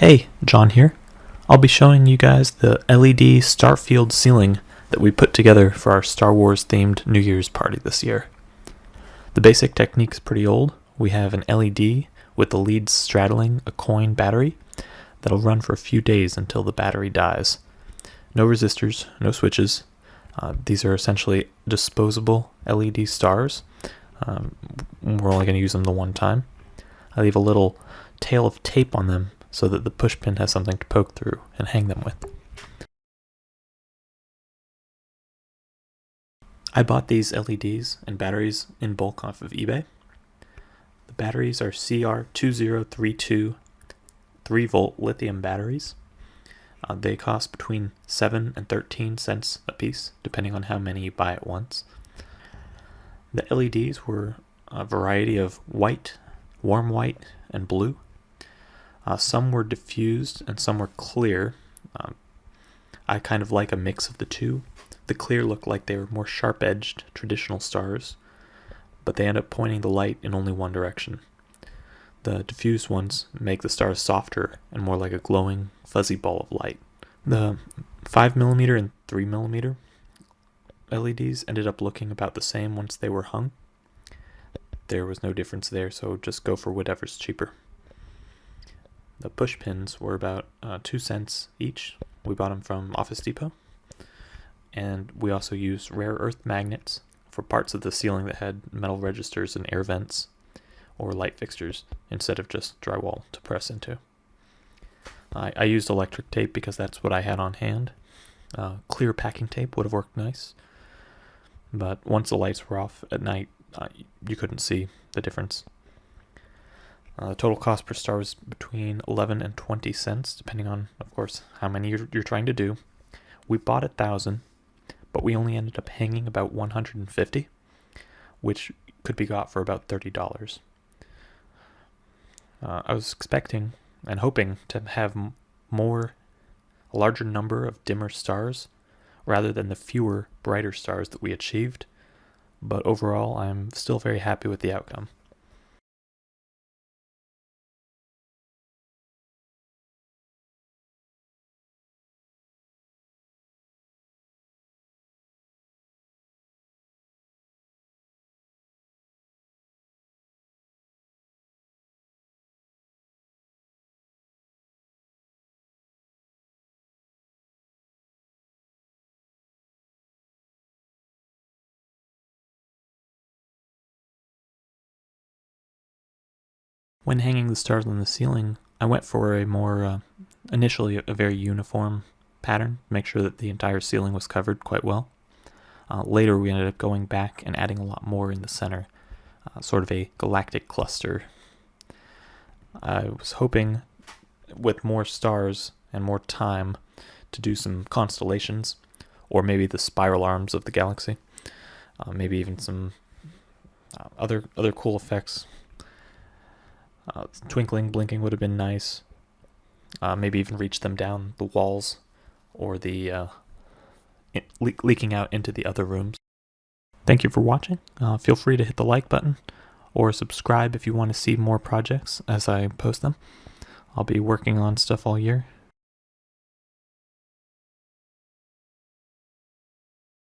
Hey, John here. I'll be showing you guys the LED Starfield ceiling that we put together for our Star Wars themed New Year's party this year. The basic technique is pretty old. We have an LED with the leads straddling a coin battery that'll run for a few days until the battery dies. No resistors, no switches. These are essentially disposable LED stars. We're only going to use them the one time. I leave a little tail of tape on them so that the pushpin has something to poke through and hang them with. I bought these LEDs and batteries in bulk off of eBay. The batteries are CR2032 3-volt lithium batteries. They cost between 7 and 13 cents a piece, depending on how many you buy at once. The LEDs were a variety of white, warm white, and blue. Some were diffused and some were clear. I kind of like a mix of the two. The clear looked like they were more sharp-edged traditional stars, but they end up pointing the light in only one direction. The diffused ones make the stars softer and more like a glowing, fuzzy ball of light. The 5mm and 3mm LEDs ended up looking about the same once they were hung. There was no difference there, so just go for whatever's cheaper. The push pins were about 2 cents each. We bought them from Office Depot. And we also used rare earth magnets for parts of the ceiling that had metal registers and air vents or light fixtures instead of just drywall to press into. I used electric tape because that's what I had on hand. Clear packing tape would have worked nice. But once the lights were off at night, you couldn't see the difference. The total cost per star was between 11 and 20 cents, depending on, of course, how many you're trying to do. We bought 1,000, but we only ended up hanging about 150, which could be got for about $30. I was expecting and hoping to have a larger number of dimmer stars rather than the fewer brighter stars that we achieved, but overall I'm still very happy with the outcome. When hanging the stars on the ceiling, I went for a more, initially a very uniform pattern, to make sure that the entire ceiling was covered quite well. Later we ended up going back and adding a lot more in the center, sort of a galactic cluster. I was hoping with more stars and more time to do some constellations, or maybe the spiral arms of the galaxy, maybe even some other cool effects. Twinkling, blinking would have been nice. Maybe even reach them down the walls or the leaking out into the other rooms. Thank you for watching. Feel free to hit the like button or subscribe if you want to see more projects as I post them. I'll be working on stuff all year.